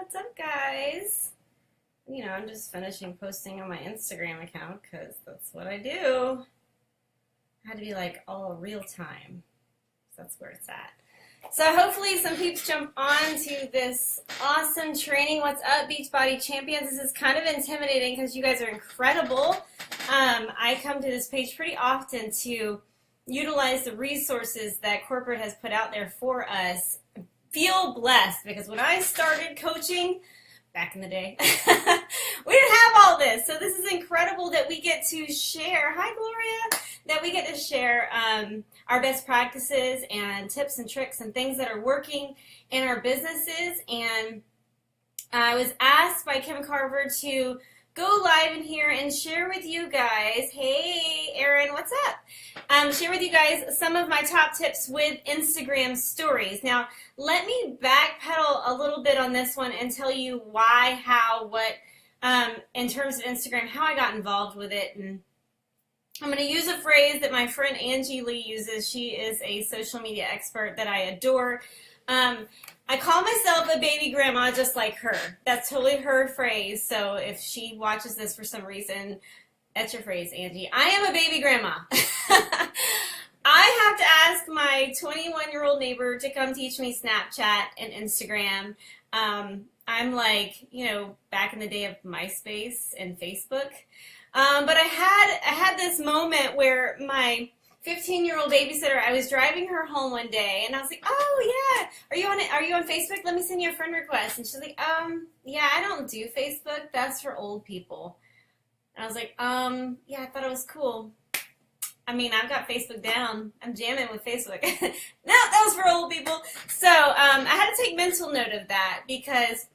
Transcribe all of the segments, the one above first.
what's up, guys? I'm just finishing posting on my Instagram account because that's what I do. I had to be like all real time. So that's where it's at. So hopefully some peeps jump on to this awesome training. What's up, Beachbody Champions? This is kind of intimidating because you guys are incredible. I come to this page pretty often to utilize the resources that corporate has put out there for us. Feel blessed because when I started coaching back in the day, we didn't have all this. So this is incredible that we get to share. Hi, Gloria. That we get to share our best practices and tips and tricks and things that are working in our businesses. And I was asked by Kim Carver to go live in here and share with you guys. Hey, Erin, what's up? Share with you guys some of my top tips with Instagram stories. Now, let me backpedal a little bit on this one and tell you why, how, what, in terms of Instagram, how I got involved with it. And I'm going to use a phrase that my friend Angie Lee uses. She is a social media expert that I adore. I call myself a baby grandma just like her. That's totally her phrase. So if she watches this for some reason, that's your phrase, Angie. I am a baby grandma. I have to ask my 21-year-old neighbor to come teach me Snapchat and Instagram. I'm like, back in the day of MySpace and Facebook. But I had this moment where my 15-year-old babysitter, I was driving her home one day, and I was like, oh, yeah, are you on Facebook? Let me send you a friend request. And she's like, yeah, I don't do Facebook. That's for old people. And I was like, yeah, I thought it was cool. I mean, I've got Facebook down. I'm jamming with Facebook. No, that was for old people. So I had to take mental note of that because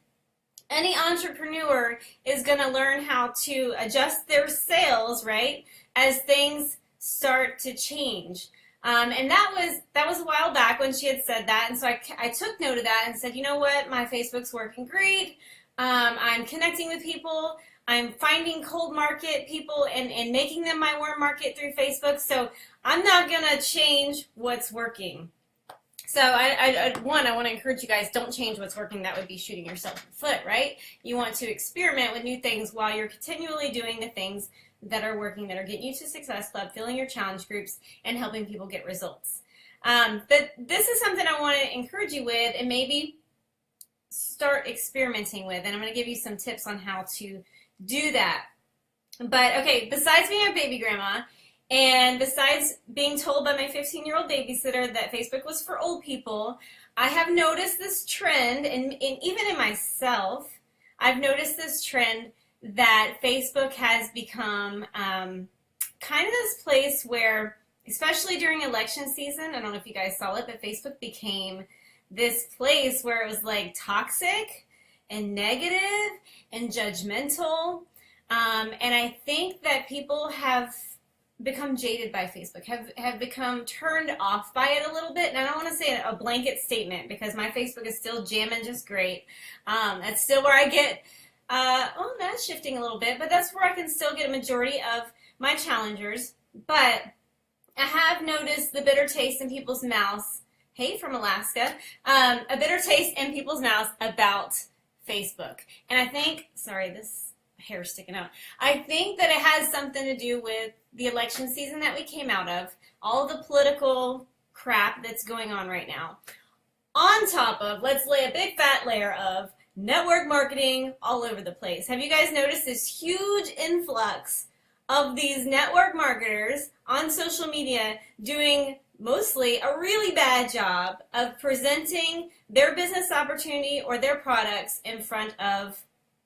any entrepreneur is going to learn how to adjust their sales, right, as things start to change. And that was a while back when she had said that, and so I took note of that and said, you know what, my Facebook's working great. I'm connecting with people. I'm finding cold market people and making them my warm market through Facebook, so I'm not going to change what's working. So I want to encourage you guys, don't change what's working. That would be shooting yourself in the foot, right? You want to experiment with new things while you're continually doing the things that are working, that are getting you to Success Club, filling your challenge groups, and helping people get results. But this is something I want to encourage you with and maybe start experimenting with. And I'm going to give you some tips on how to do that. But, okay, besides being a baby grandma, and besides being told by my 15-year-old babysitter that Facebook was for old people, I have noticed this trend, and even in myself, I've noticed this trend that Facebook has become kind of this place where, especially during election season, I don't know if you guys saw it, but Facebook became this place where it was like toxic and negative and judgmental. And I think that people have become jaded by Facebook, have become turned off by it a little bit. And I don't want to say a blanket statement because my Facebook is still jamming just great. That's still where I get, that's shifting a little bit, but that's where I can still get a majority of my challengers. But I have noticed the bitter taste in people's mouths, hey, from Alaska, a bitter taste in people's mouths about Facebook. And I think, sorry, this hair sticking out. I think that it has something to do with the election season that we came out of, all the political crap that's going on right now. On top of, let's lay a big fat layer of network marketing all over the place. Have you guys noticed this huge influx of these network marketers on social media doing mostly a really bad job of presenting their business opportunity or their products in front of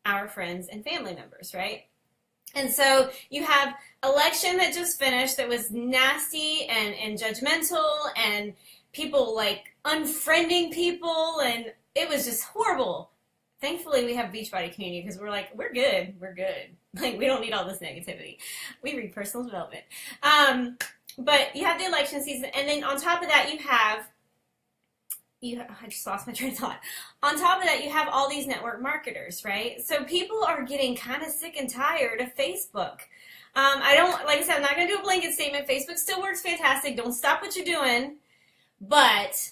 our friends and family members, right? And so you have election that just finished that was nasty and judgmental and people like unfriending people, and it was just horrible. Thankfully, we have Beachbody community because we're like, we're good. Like, we don't need all this negativity. We read personal development. But you have the election season, and then on top of that, I just lost my train of thought. On top of that, you have all these network marketers, right? So people are getting kind of sick and tired of Facebook. Like I said, I'm not going to do a blanket statement. Facebook still works fantastic. Don't stop what you're doing. But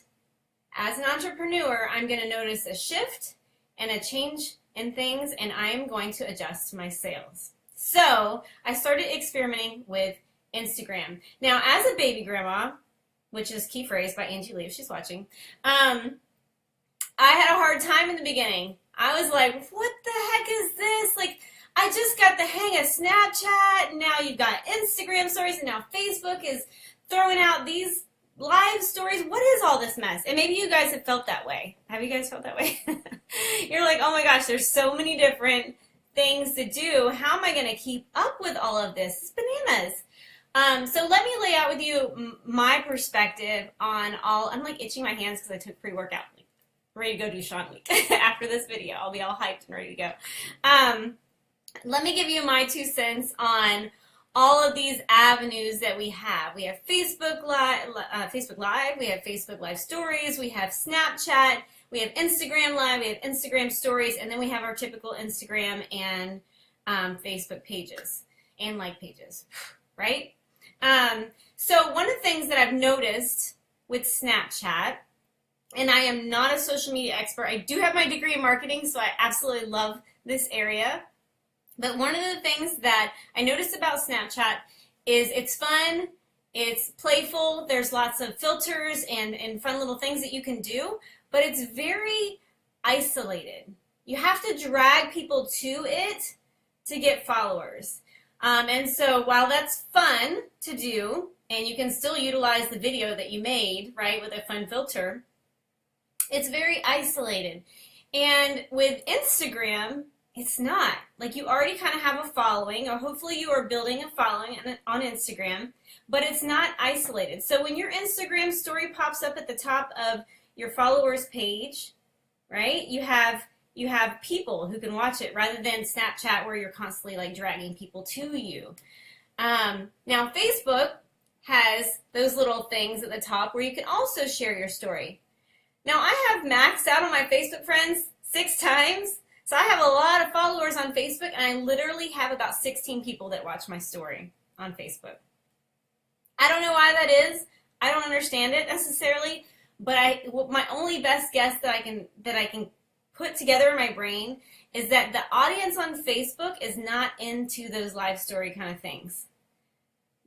as an entrepreneur, I'm going to notice a shift and a change in things, and I am going to adjust my sales. So I started experimenting with Instagram. Now, as a baby grandma, which is key phrase by Angie Lee, if she's watching, I had a hard time in the beginning. I was like, what the heck is this? Like, I just got the hang of Snapchat, and now you've got Instagram stories, and now Facebook is throwing out these live stories. What is all this mess? And maybe you guys have felt that way. Have you guys felt that way? You're like, oh my gosh, there's so many different things to do. How am I going to keep up with all of this? It's bananas. So let me lay out with you my perspective on all. I'm like itching my hands because I took pre-workout. Ready to go do Sean Week after this video. I'll be all hyped and ready to go. Let me give you my 2 cents on all of these avenues that we have. We have Facebook Live, we have Facebook Live Stories, we have Snapchat, we have Instagram Live, we have Instagram Stories, and then we have our typical Instagram and Facebook pages and like pages, right? So one of the things that I've noticed with Snapchat, and I am not a social media expert, I do have my degree in marketing, so I absolutely love this area. But one of the things that I noticed about Snapchat is it's fun, it's playful, there's lots of filters and fun little things that you can do, but it's very isolated. You have to drag people to it to get followers. And so while that's fun to do, and you can still utilize the video that you made, right, with a fun filter, it's very isolated. And with Instagram, it's not. Like, you already kind of have a following, or hopefully you are building a following on Instagram, but it's not isolated. So when your Instagram story pops up at the top of your followers page, right, you have people who can watch it rather than Snapchat where you're constantly like dragging people to you. Now Facebook has those little things at the top where you can also share your story. Now I have maxed out on my Facebook friends 6 times. So I have a lot of followers on Facebook, and I literally have about 16 people that watch my story on Facebook. I don't know why that is. I don't understand it necessarily, but my only best guess that I can put together in my brain is that the audience on Facebook is not into those live story kind of things.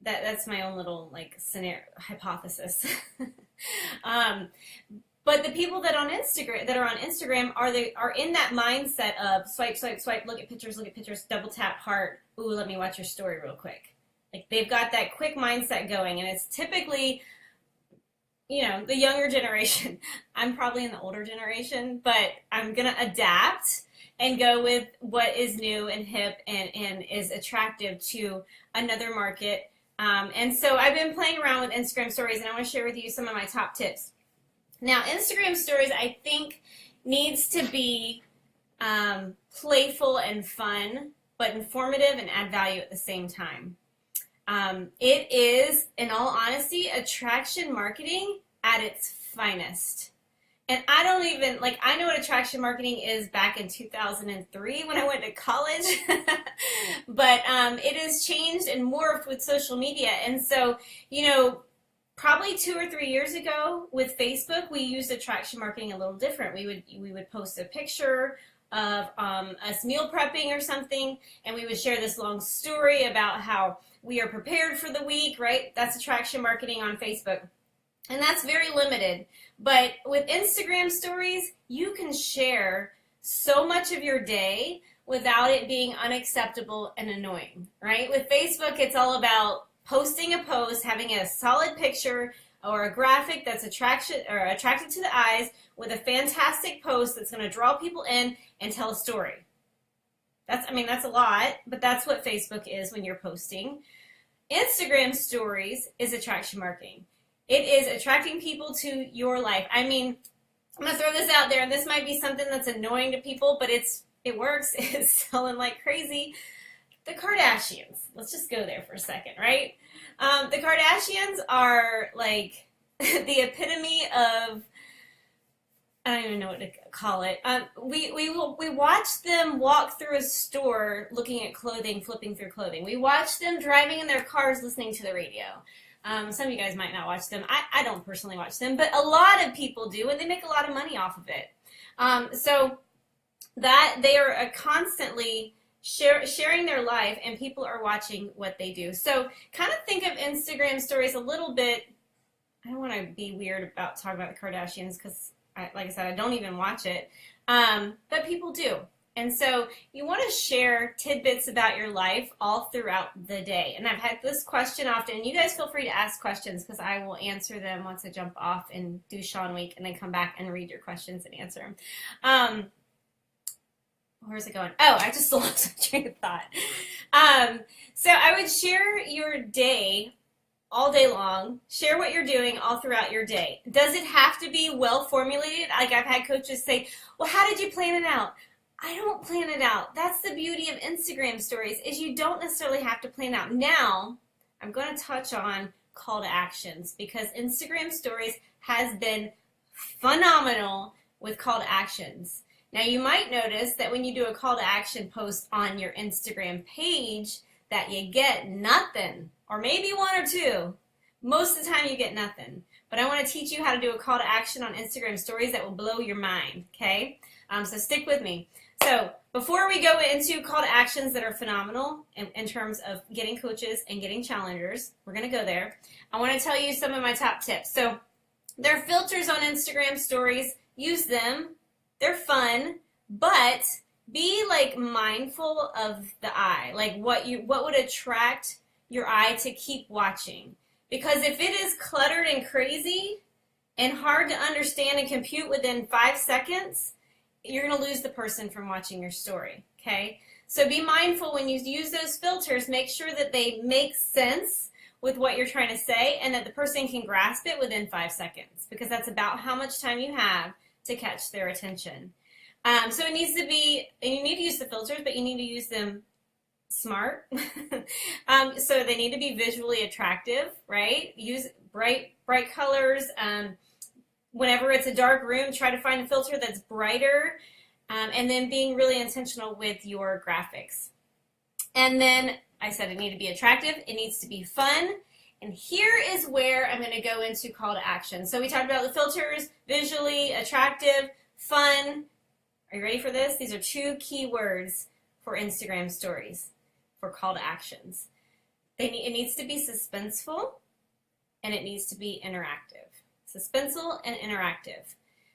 That's my own little like scenario hypothesis. But the people that are on Instagram are in that mindset of swipe, swipe, swipe, look at pictures, double tap, heart, ooh, let me watch your story real quick. Like, they've got that quick mindset going, and it's typically, you know, the younger generation. I'm probably in the older generation, but I'm going to adapt and go with what is new and hip and is attractive to another market. And so I've been playing around with Instagram stories, and I want to share with you some of my top tips. Now, Instagram stories, I think, needs to be playful and fun, but informative and add value at the same time. It is, in all honesty, attraction marketing at its finest. And I don't even, like, I know what attraction marketing is back in 2003 when I went to college, but it has changed and morphed with social media. And so, you know, probably 2 or 3 years ago with Facebook, we used attraction marketing a little different. We would post a picture of us meal prepping or something, and we would share this long story about how we are prepared for the week, right? That's attraction marketing on Facebook. And that's very limited. But with Instagram stories, you can share so much of your day without it being unacceptable and annoying, right? With Facebook, it's all about posting a post, having a solid picture or a graphic that's attractive to the eyes with a fantastic post that's going to draw people in and tell a story. That's a lot, but that's what Facebook is when you're posting. Instagram stories is attraction marketing. It is attracting people to your life. I mean, I'm going to throw this out there, and this might be something that's annoying to people, but it works. It's selling like crazy. The Kardashians. Let's just go there for a second, right? The Kardashians are like the epitome of, I don't even know what to call it. We watch them walk through a store looking at clothing, flipping through clothing. We watch them driving in their cars listening to the radio. Some of you guys might not watch them. I don't personally watch them, but a lot of people do, and they make a lot of money off of it. So that they are constantly sharing their life, and people are watching what they do. So kind of think of Instagram stories a little bit. I don't want to be weird about talking about the Kardashians because, like I said, I don't even watch it. But people do. And so you want to share tidbits about your life all throughout the day. And I've had this question often. And you guys feel free to ask questions because I will answer them once I jump off and do Sean Week and then come back and read your questions and answer them. Where's it going? Oh, I just lost my train of thought. So I would share your day all day long. Share what you're doing all throughout your day. Does it have to be well formulated? Like I've had coaches say, well, how did you plan it out? I don't plan it out. That's the beauty of Instagram stories, is you don't necessarily have to plan out. Now, I'm going to touch on call to actions because Instagram stories has been phenomenal with call to actions. Now, you might notice that when you do a call to action post on your Instagram page that you get nothing, or maybe one or two. Most of the time you get nothing. But I want to teach you how to do a call to action on Instagram stories that will blow your mind, okay? So stick with me. So before we go into call to actions that are phenomenal in terms of getting coaches and getting challengers, we're going to go there. I want to tell you some of my top tips. So there are filters on Instagram stories. Use them. They're fun, but be like mindful of the eye. Like what would attract your eye to keep watching. Because if it is cluttered and crazy and hard to understand and compute within 5 seconds, you're going to lose the person from watching your story, okay? So be mindful when you use those filters. Make sure that they make sense with what you're trying to say and that the person can grasp it within 5 seconds, because that's about how much time you have to catch their attention. So it needs to be, and you need to use the filters, but you need to use them smart. So they need to be visually attractive, right? Use bright colors. Whenever it's a dark room, try to find a filter that's brighter, and then being really intentional with your graphics. And then I said it needs to be attractive. It needs to be fun. And here is where I'm going to go into call to action. So we talked about the filters, visually attractive, fun. Are you ready for this? These are 2 key words for Instagram stories for call to actions. It needs to be suspenseful, and it needs to be interactive. Suspenseful and interactive.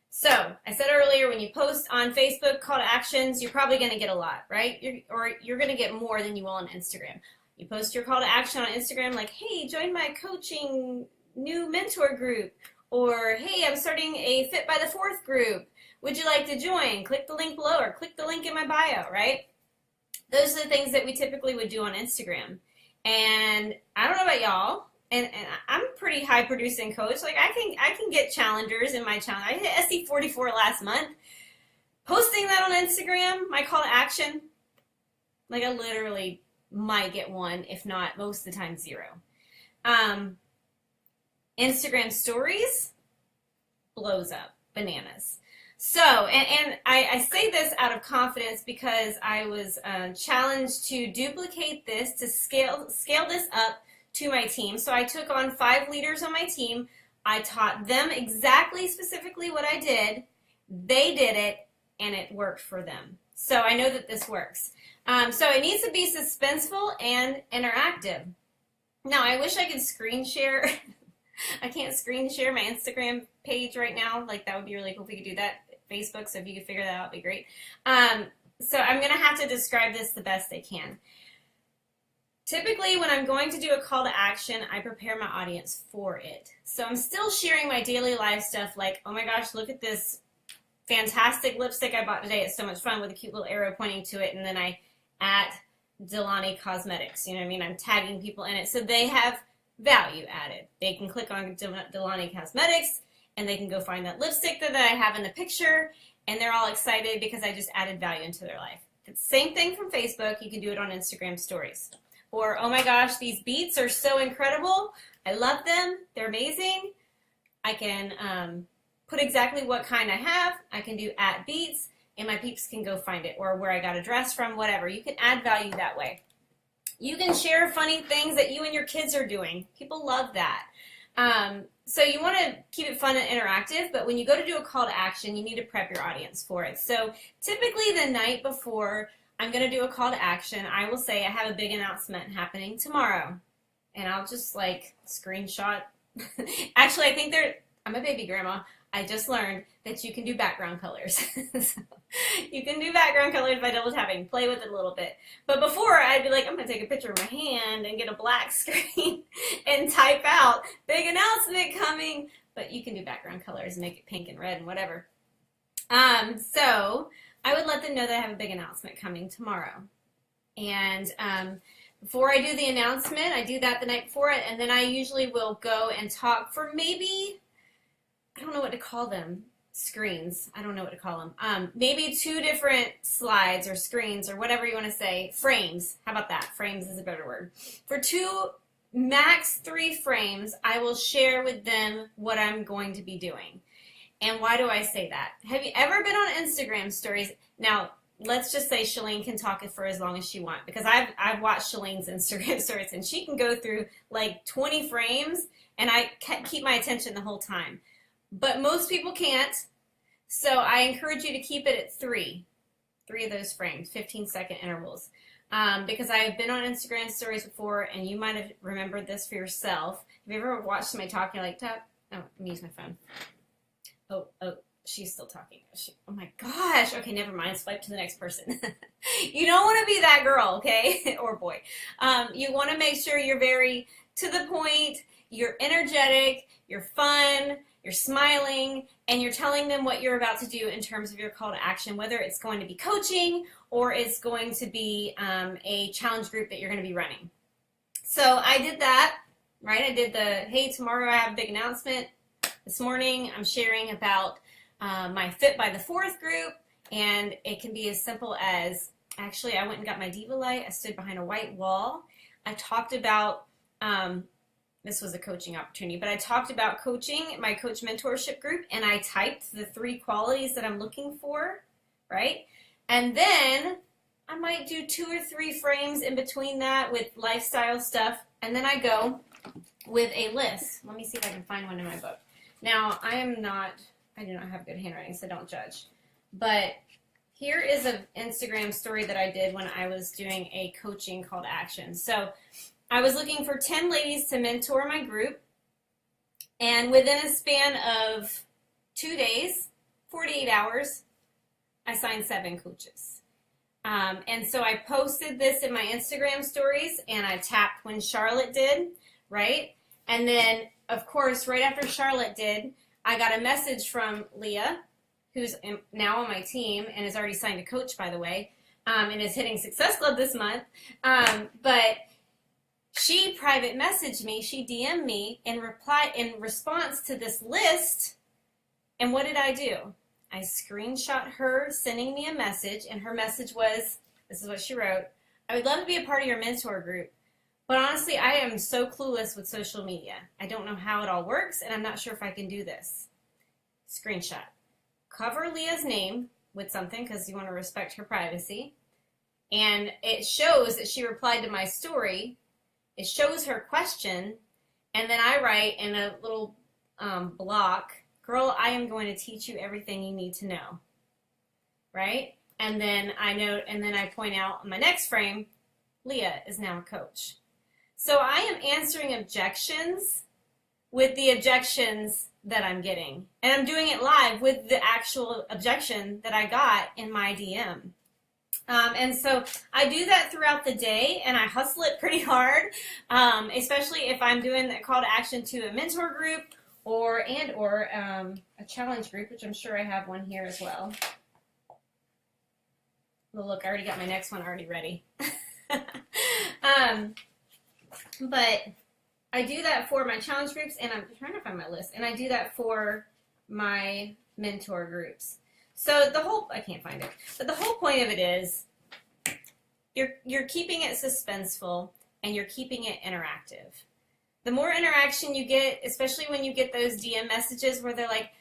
So I said earlier, when you post on Facebook call to actions, you're probably going to get a lot, right? You're going to get more than you will on Instagram. You post your call to action on Instagram like, hey, join my coaching new mentor group, or hey, I'm starting a Fit by the 4th group. Would you like to join? Click the link below or click the link in my bio, right? Those are the things that we typically would do on Instagram. And I don't know about y'all, and I'm a pretty high producing coach. Like I can get challengers in my challenge. I hit SC44 last month. Posting that on Instagram, my call to action, like I literally might get 1, if not most of the time 0. Instagram stories blows up, bananas. So, and I say this out of confidence because I was challenged to duplicate this, to scale this up to my team. So I took on 5 leaders on my team. I taught them exactly, specifically what I did. They did it, and it worked for them. So I know that this works. So it needs to be suspenseful and interactive. Now, I wish I could screen share. I can't screen share my Instagram page right now. Like, that would be really cool if we could do that. Facebook, so if you could figure that out, it'd be great. So I'm going to have to describe this the best I can. Typically, when I'm going to do a call to action, I prepare my audience for it. So I'm still sharing my daily life stuff like, oh my gosh, look at this fantastic lipstick I bought today. It's so much fun with a cute little arrow pointing to it. And then I at Delani Cosmetics. You know what I mean? I'm tagging people in it. So they have value added. They can click on Delani Cosmetics and they can go find that lipstick that I have in the picture. And they're all excited because I just added value into their life. It's the same thing from Facebook. You can do it on Instagram stories. Or, oh my gosh, these beats are so incredible. I love them. They're amazing. I can put exactly what kind I have. I can do @beats, and my peeps can go find it, or where I got a dress from, whatever. You can add value that way. You can share funny things that you and your kids are doing. People love that. So you want to keep it fun and interactive, but when you go to do a call to action, you need to prep your audience for it. So typically the night before I'm going to do a call to action, I will say I have a big announcement happening tomorrow. And I'll just like screenshot. Actually, I think I'm a baby grandma. I just learned that you can do background colors. So you can do background colors by double tapping, play with it a little bit. But before, I'd be like, I'm going to take a picture of my hand and get a black screen and type out, big announcement coming. But you can do background colors and make it pink and red and whatever. So I would let them know that I have a big announcement coming tomorrow. And before I do the announcement, I do that the night before, and then I usually will go and talk for maybe, I don't know what to call them, screens. I don't know what to call them. Maybe 2 different slides or screens or whatever you want to say. Frames. How about that? Frames is a better word. For 2, max 3 frames, I will share with them what I'm going to be doing. And why do I say that? Have you ever been on Instagram stories? Now, let's just say Shalene can talk it for as long as she wants, because I've watched Shalene's Instagram stories, and she can go through like 20 frames, and I keep my attention the whole time. But most people can't, so I encourage you to keep it at 3 of those frames, 15-second intervals, because I've been on Instagram stories before, and you might have remembered this for yourself. Have you ever watched somebody talk, you're like, tap? Oh, let me use my phone. Oh, she's still talking. Oh my gosh. Okay, never mind. Swipe to the next person. You don't want to be that girl, okay? Or boy. You want to make sure you're very to the point, you're energetic, you're fun, you're smiling, and you're telling them what you're about to do in terms of your call to action, whether it's going to be coaching or it's going to be a challenge group that you're going to be running. So I did that, right? I did the, hey, tomorrow I have a big announcement. This morning I'm sharing about my Fit by the 4th group, and it can be as simple as, actually I went and got my Diva light, I stood behind a white wall, I talked about, this was a coaching opportunity, but I talked about coaching, my coach mentorship group, and I typed the 3 qualities that I'm looking for, right? And then I might do 2 or 3 frames in between that with lifestyle stuff, and then I go with a list. Let me see if I can find one in my book. Now, I do not have good handwriting, so don't judge. But here is an Instagram story that I did when I was doing a coaching call to action. So I was looking for 10 ladies to mentor my group, and within a span of 2 days, 48 hours, I signed 7 coaches. And so I posted this in my Instagram stories, and I tapped when Charlotte did, right? And then, of course, right after Charlotte did, I got a message from Leah, who's now on my team and has already signed a coach, by the way, and is hitting Success Club this month. But she private messaged me, she DM'd me in response to this list. And what did I do? I screenshot her sending me a message, and her message was, this is what she wrote: I would love to be a part of your mentor group. But honestly, I am so clueless with social media. I don't know how it all works, and I'm not sure if I can do this. Screenshot. Cover Leah's name with something because you want to respect her privacy. And it shows that she replied to my story. It shows her question. And then I write in a little block, girl, I am going to teach you everything you need to know. Right? And then I note, and then I point out in my next frame, Leah is now a coach. So I am answering objections with the objections that I'm getting. And I'm doing it live with the actual objection that I got in my DM. And so I do that throughout the day, and I hustle it pretty hard, especially if I'm doing a call to action to a mentor group or a challenge group, which I'm sure I have one here as well. Well, look, I already got my next one already ready. But I do that for my challenge groups, and I'm trying to find my list, and I do that for my mentor groups. So I can't find it, but the whole point of it is you're keeping it suspenseful and you're keeping it interactive. The more interaction you get, especially when you get those DM messages where they're like,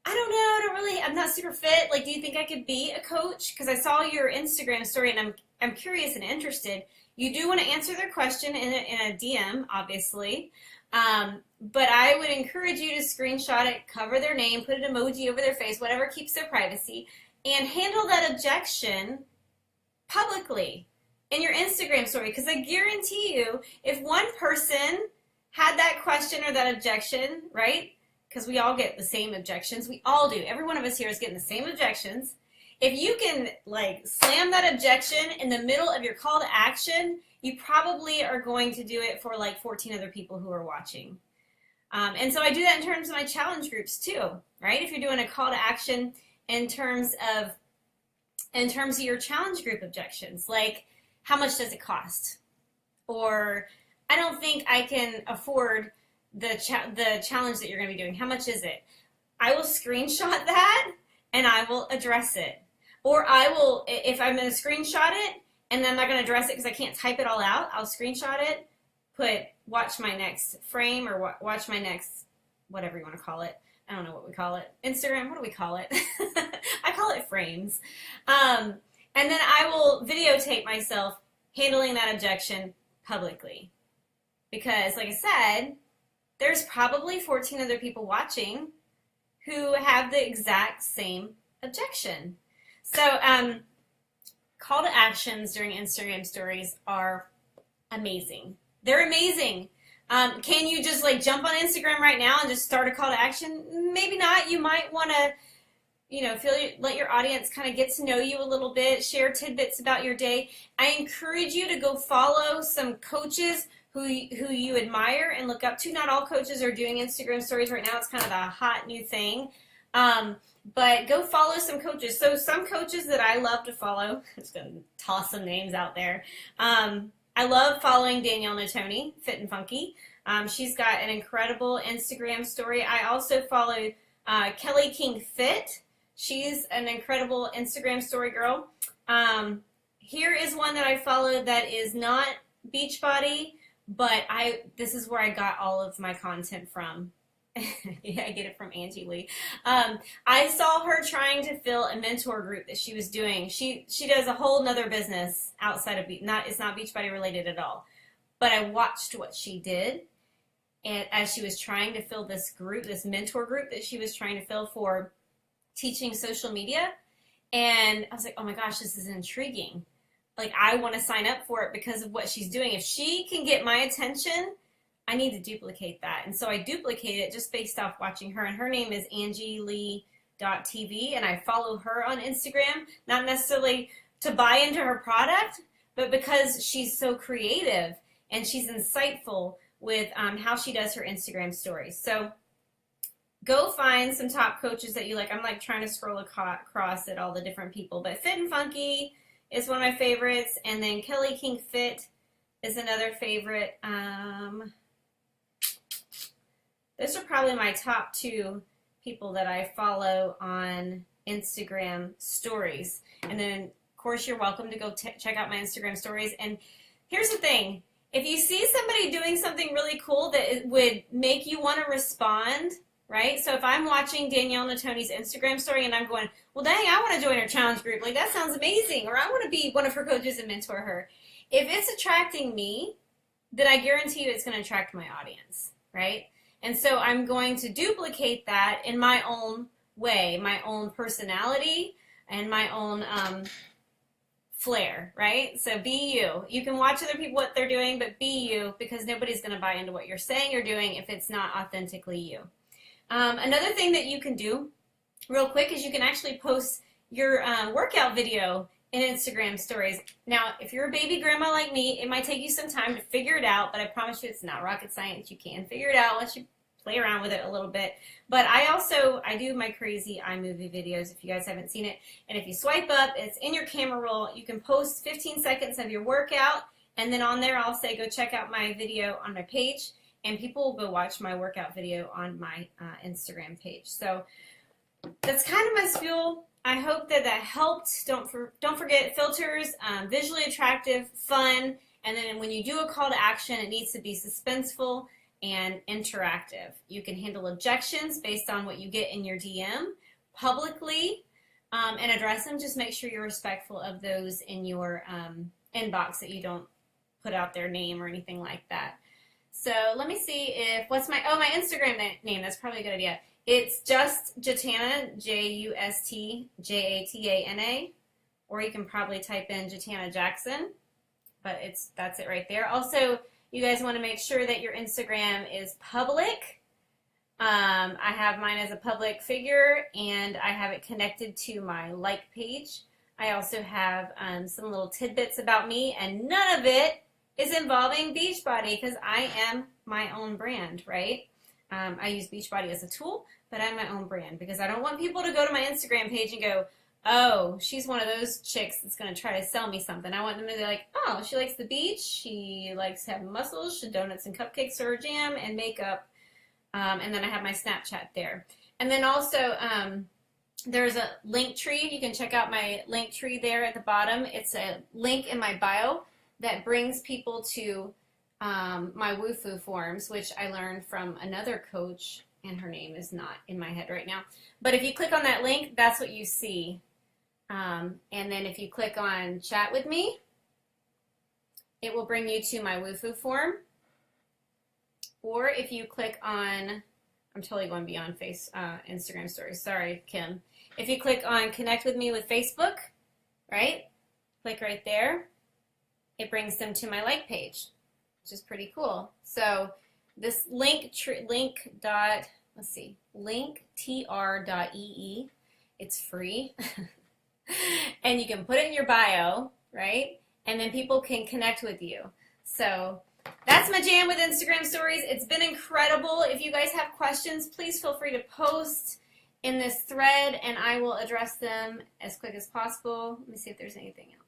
I'm not super fit. Like, do you think I could be a coach? Because I saw your Instagram story and I'm curious and interested. You do want to answer their question in a DM, obviously. But I would encourage you to screenshot it, cover their name, put an emoji over their face, whatever keeps their privacy, and handle that objection publicly in your Instagram story. Because I guarantee you, if one person had that question or that objection, right? Because we all get the same objections. We all do. Every one of us here is getting the same objections. If you can like slam that objection in the middle of your call to action, you probably are going to do it for like 14 other people who are watching. And so I do that in terms of my challenge groups too, right? If you're doing a call to action in terms of your challenge group objections, like how much does it cost? Or I don't think I can afford the challenge that you're going to be doing. How much is it? I will screenshot that and I will address it. Or I will, if I'm going to screenshot it and then I'm not going to address it because I can't type it all out, I'll screenshot it, put watch my next frame or watch my next, whatever you want to call it. I don't know what we call it. Instagram, what do we call it? I call it frames. And then I will videotape myself handling that objection publicly. Because, like I said, there's probably 14 other people watching who have the exact same objection. So, call to actions during Instagram stories are amazing. They're amazing. Can you just like jump on Instagram right now and just start a call to action? Maybe not. You might want to, let your audience kind of get to know you a little bit, share tidbits about your day. I encourage you to go follow some coaches who you admire and look up to. Not all coaches are doing Instagram stories right now. It's kind of a hot new thing. But go follow some coaches. So some coaches that I love to follow, I'm just going to toss some names out there. I love following Danielle Natoni, Fit and Funky. She's got an incredible Instagram story. I also follow Kelly King Fit. She's an incredible Instagram story girl. Here is one that I follow that is not Beachbody, but this is where I got all of my content from. Yeah, I get it from Angie Lee. I saw her trying to fill a mentor group that she was doing. She does a whole nother business outside of it's not Beachbody related at all. But I watched what she did, and as she was trying to fill this group, this mentor group that she was trying to fill for teaching social media, and I was like, oh my gosh, this is intriguing. Like, I want to sign up for it because of what she's doing. If she can get my attention, I need to duplicate that. And so I duplicate it just based off watching her. And her name is angielee.tv. And I follow her on Instagram, not necessarily to buy into her product, but because she's so creative and she's insightful with how she does her Instagram stories. So go find some top coaches that you like. I'm like trying to scroll across at all the different people. But Fit and Funky is one of my favorites. And then Kelly King Fit is another favorite. Those are probably my top two people that I follow on Instagram stories. And then, of course, you're welcome to go check out my Instagram stories. And here's the thing. If you see somebody doing something really cool that would make you want to respond, right? So if I'm watching Danielle Natoni's Instagram story and I'm going, well, dang, I want to join her challenge group. Like, that sounds amazing. Or I want to be one of her coaches and mentor her. If it's attracting me, then I guarantee you it's going to attract my audience, right? And so I'm going to duplicate that in my own way, my own personality, and my own flair, right? So be you. You can watch other people, what they're doing, but be you, because nobody's going to buy into what you're saying or doing if it's not authentically you. Another thing that you can do real quick is you can actually post your workout video in Instagram stories. Now, if you're a baby grandma like me, it might take you some time to figure it out, but I promise you it's not rocket science. You can figure it out once you play around with it a little bit. But I do my crazy iMovie videos if you guys haven't seen it. And if you swipe up, it's in your camera roll. You can post 15 seconds of your workout, and then on there I'll say go check out my video on my page, and people will go watch my workout video on my Instagram page. So that's kind of my spiel. I hope that helped. Don't forget filters, visually attractive, fun, and then when you do a call to action, it needs to be suspenseful and interactive. You can handle objections based on what you get in your DM publicly and address them. Just make sure you're respectful of those in your inbox, that you don't put out their name or anything like that. So let me see if, what's my, oh, my Instagram name. That's probably a good idea. It's just Jatana, Justjatana, or you can probably type in Jatana Jackson, but that's it right there. Also, you guys want to make sure that your Instagram is public. I have mine as a public figure, and I have it connected to my like page. I also have some little tidbits about me, and none of it is involving Beachbody because I am my own brand, right? I use Beachbody as a tool, but I'm my own brand because I don't want people to go to my Instagram page and go, oh, she's one of those chicks that's going to try to sell me something. I want them to be like, oh, she likes the beach, she likes having muscles, she donuts and cupcakes or jam and makeup, and then I have my Snapchat there. And then also, there's a link tree. You can check out my link tree there at the bottom. It's a link in my bio that brings people to my Woofu forms, which I learned from another coach, and her name is not in my head right now. But if you click on that link, that's what you see. And then if you click on chat with me, it will bring you to my Woofu form. Or if you click on, I'm totally going beyond Instagram stories. Sorry, Kim. If you click on connect with me with Facebook, right? Click right there. It brings them to my like page, which is pretty cool. So this linktr.ee, it's free. And you can put it in your bio, right? And then people can connect with you. So that's my jam with Instagram stories. It's been incredible. If you guys have questions, please feel free to post in this thread, and I will address them as quick as possible. Let me see if there's anything else.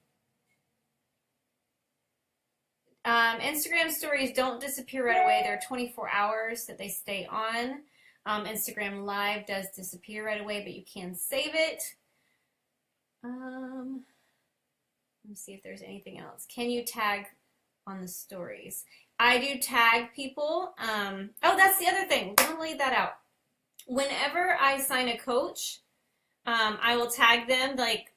Instagram stories don't disappear right away. They're 24 hours that they stay on. Instagram Live does disappear right away, but you can save it. Let me see if there's anything else. Can you tag on the stories? I do tag people. Oh, that's the other thing. Don't leave that out. Whenever I sign a coach, I will tag them. Like,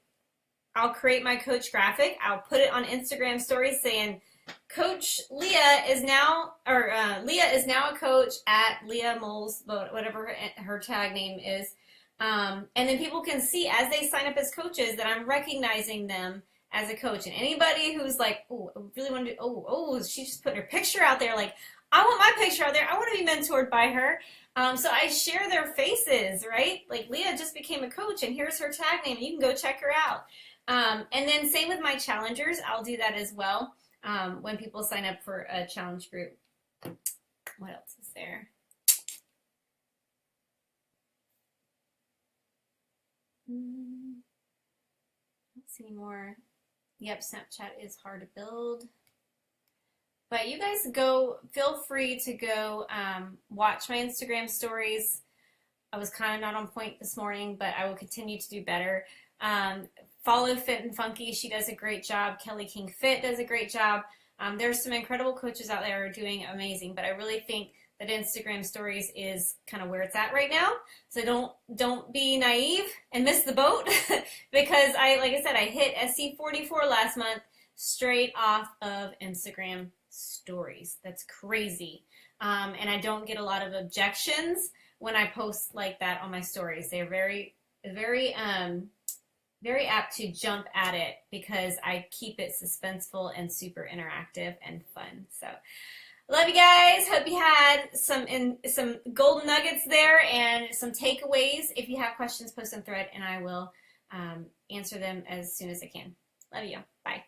I'll create my coach graphic. I'll put it on Instagram stories saying, Coach Leah is now, or Leah is now a coach at Leah Moles, whatever her tag name is. And then people can see as they sign up as coaches that I'm recognizing them as a coach. And anybody who's like, oh, I really want to do, she just put her picture out there. Like, I want my picture out there. I want to be mentored by her. So I share their faces, right? Like, Leah just became a coach, and here's her tag name. You can go check her out. And then same with my challengers. I'll do that as well when people sign up for a challenge group. What else is there? Let's see more. Yep, Snapchat is hard to build. But you guys feel free to go watch my Instagram stories. I was kind of not on point this morning, but I will continue to do better. Follow Fit and Funky. She does a great job. Kelly King Fit does a great job. There's some incredible coaches out there who are doing amazing, but I really think that Instagram stories is kind of where it's at right now. So don't be naive and miss the boat because like I said, I hit SC44 last month straight off of Instagram stories. That's crazy. And I don't get a lot of objections when I post like that on my stories. They're very, very, very apt to jump at it because I keep it suspenseful and super interactive and fun. So love you guys. Hope you had some golden nuggets there and some takeaways. If you have questions, post them thread and I will answer them as soon as I can. Love you. Bye.